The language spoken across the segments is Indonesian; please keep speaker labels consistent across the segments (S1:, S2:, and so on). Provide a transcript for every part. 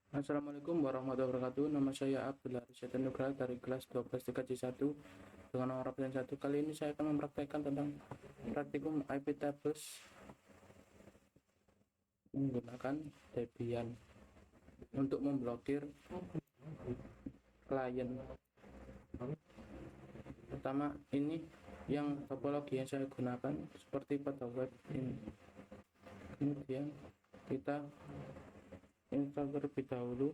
S1: Assalamualaikum warahmatullahi wabarakatuh. Nama saya Abdullah Risyad Nugraha dari kelas 12 TKJ1 dengan nomor absen 1. Kali ini saya akan mempraktekkan tentang praktikum IP tables menggunakan Debian untuk memblokir klien. Pertama, ini yang topologi yang saya gunakan seperti pada web ini. Kemudian kita install terlebih dahulu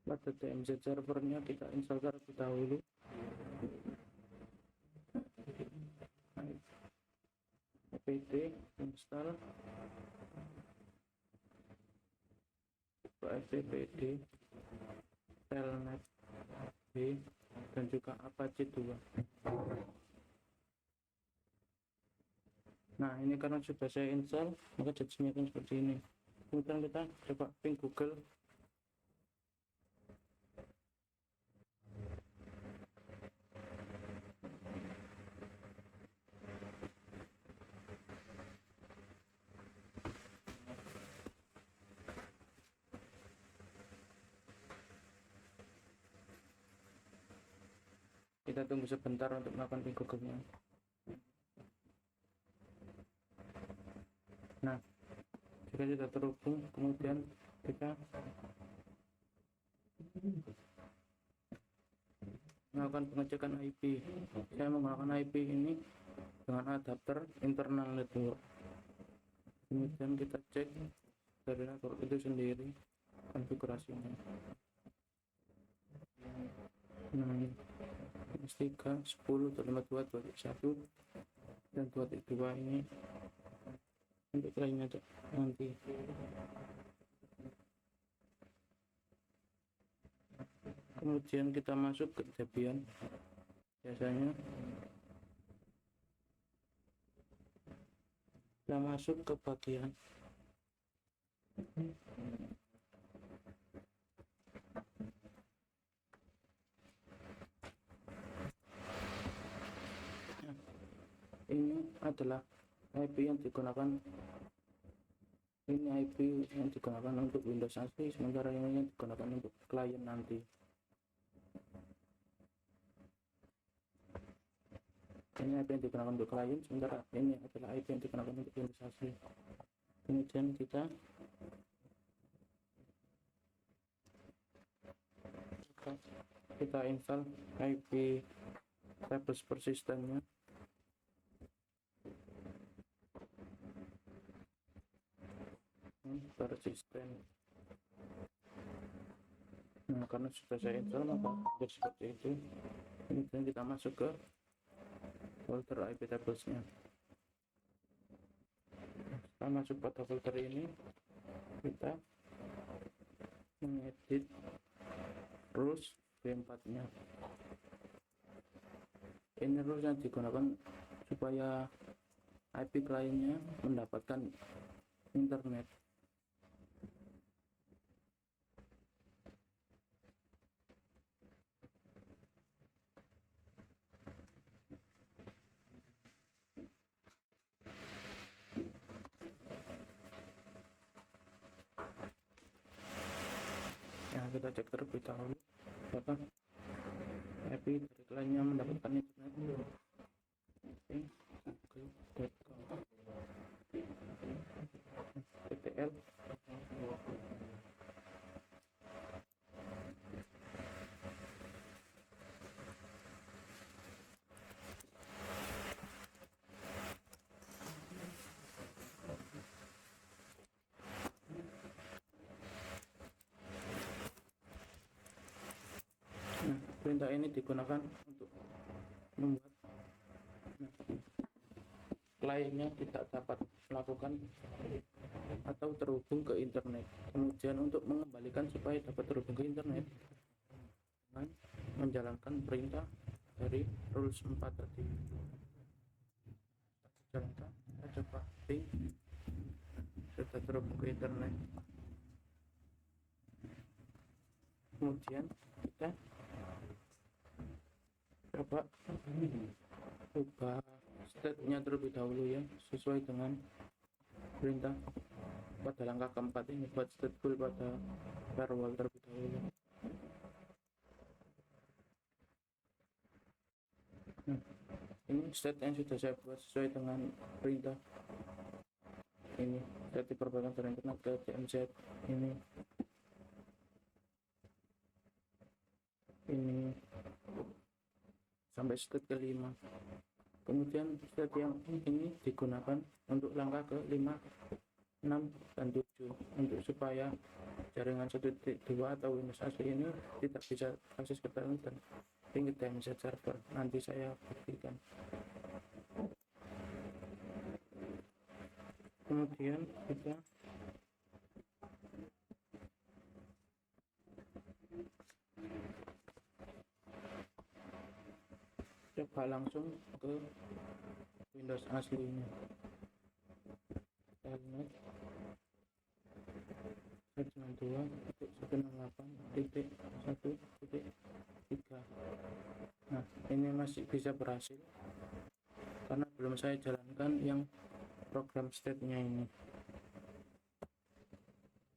S1: pada DMZ servernya, kita install terlebih dahulu apt install fppd telnet b dan juga apache 2. Nah, ini karena sudah saya install, maka jadinya akan seperti ini. Kemudian kita coba ping Google. Kita tunggu sebentar untuk melakukan ping Google-nya. Nah, jika sudah terhubung, kemudian kita melakukan pengecekan IP. Saya menggunakan IP ini dengan adapter internal network. Kemudian kita cek dari network itu sendiri konfigurasinya. Nah, S3 10 252 231 dan 232 ini untuk lainnya nanti. Kemudian kita masuk ke Debian. Biasanya kita masuk ke bagian ini adalah IP yang digunakan, ini IP yang digunakan untuk Windows asli, sementara ini yang digunakan untuk klien nanti. Ini IP yang digunakan untuk klien, sementara ini adalah IP yang digunakan untuk Windows asli. Kemudian kita install IP tables persistentnya. Persisten. Nah, karena sudah saya install, maka untuk seperti itu. Kemudian kita masuk ke folder IP tablesnya. Setelah masuk pada folder ini, kita mengedit rules V4 nya. Ini rules yang digunakan supaya IP kliennya mendapatkan internet. Nah, kita cek terlebih dahulu apakah IP dari kliennya mendapatkan internet. Google.com ttl. Nah, perintah ini digunakan untuk membuat kliennya tidak dapat melakukan atau terhubung ke internet. Kemudian untuk mengembalikan supaya dapat terhubung ke internet dengan menjalankan perintah dari rules 4 tadi. Jalankan, kita coba ping, sudah terhubung ke internet. Kemudian kita coba ubah state-nya terlebih dahulu ya, sesuai dengan perintah pada langkah keempat ini. Buat stateful pada firewall terlebih dahulu. Ini state yang sudah saya buat sesuai dengan perintah. Ini state perbaikan jaringan internet ke DMZ. Ini sampai state kelima. Kemudian state yang ini digunakan untuk langkah ke 5, 6, dan 7 untuk supaya jaringan 1.2 atau Windows asli ini tidak bisa akses ke internet dan ping ke DMZ server. Nanti saya buktikan. Kemudian kita coba langsung ke Windows aslinya. Telnet 192.168.1.3. Nah, ini masih bisa berhasil karena belum saya jalankan yang program state-nya ini.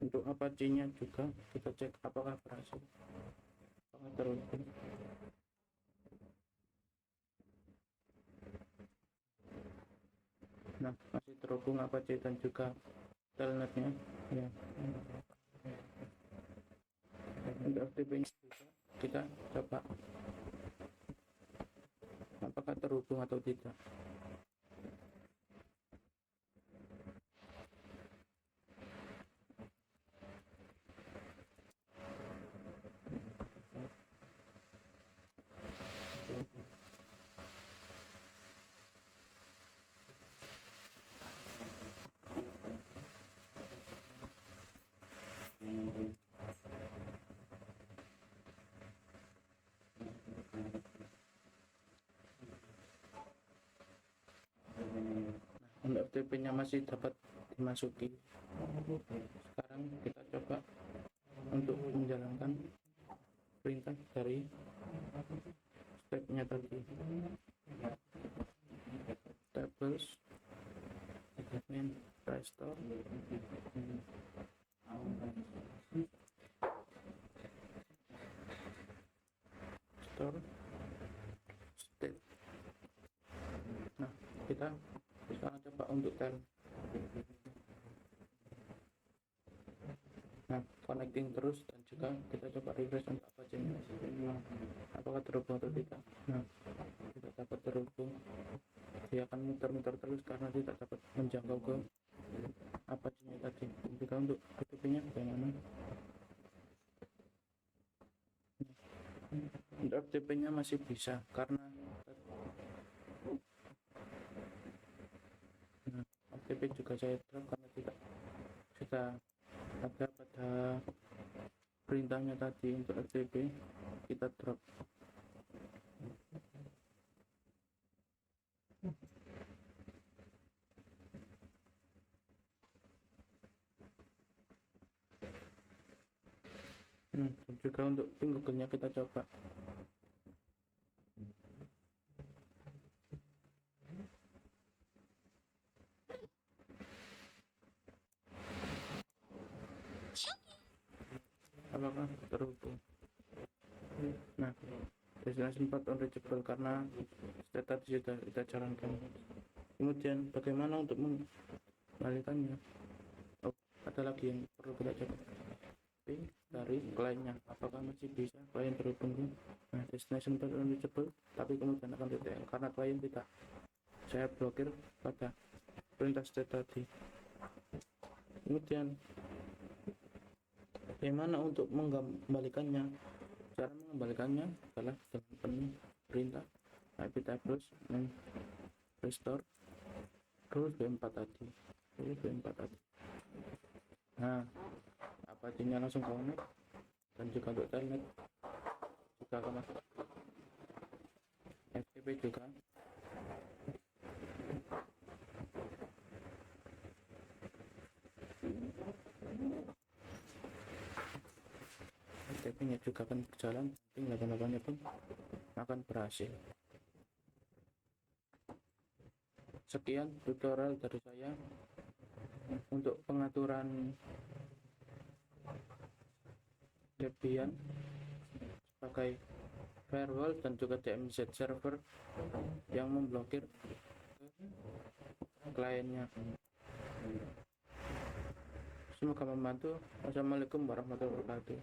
S1: Untuk Apache-nya juga kita cek apakah berhasil, apakah terhubung. Nah, masih terhubung Apache dan juga telnetnya ya. Untuk FTP-nya juga kita coba apakah terhubung atau tidak. Untuk FTP-nya masih dapat dimasuki. Sekarang kita coba untuk menjalankan perintah dari step-nya tadi. Tables admin restore store state. Nah, kita sekarang coba untuk tel. Nah, connecting terus dan juga kita coba refresh untuk Apache-nya apakah terhubung atau tidak. Nah, tidak dapat terhubung, dia akan muter-muter terus karena tidak dapat menjangkau ke Apache-nya tadi. Juga untuk FTP-nya bagaimana? Untuk FTP-nya masih bisa karena FTP juga saya drop karena tidak sudah ada pada perintahnya tadi. Untuk FTP kita drop. Juga untuk ping Google-nya kita coba. Apakah terhubung? Nah, destination path unreachable karena state tadi sudah kita jalankan. Kemudian bagaimana untuk mengembalikannya? Oh, ada lagi yang perlu kita coba. Ping dari kliennya, apakah masih bisa klien terhubung? Nah, destination path unreachable, tapi kemudian akan TTL karena klien tidak saya blokir pada perintah state tadi. Kemudian bagaimana untuk mengembalikannya? Cara mengembalikannya adalah dengan penuh perintah IP tables restore rules B4 tadi. Nah, Apache-nya langsung connect dan juga untuk telnet juga akan masuk. FTP juga. FTP-nya juga akan berjalan, ping 88-nya pun akan berhasil. Sekian tutorial dari saya untuk pengaturan Debian sebagai firewall dan juga DMZ server yang memblokir kliennya. Semoga membantu. Wassalamualaikum warahmatullahi wabarakatuh.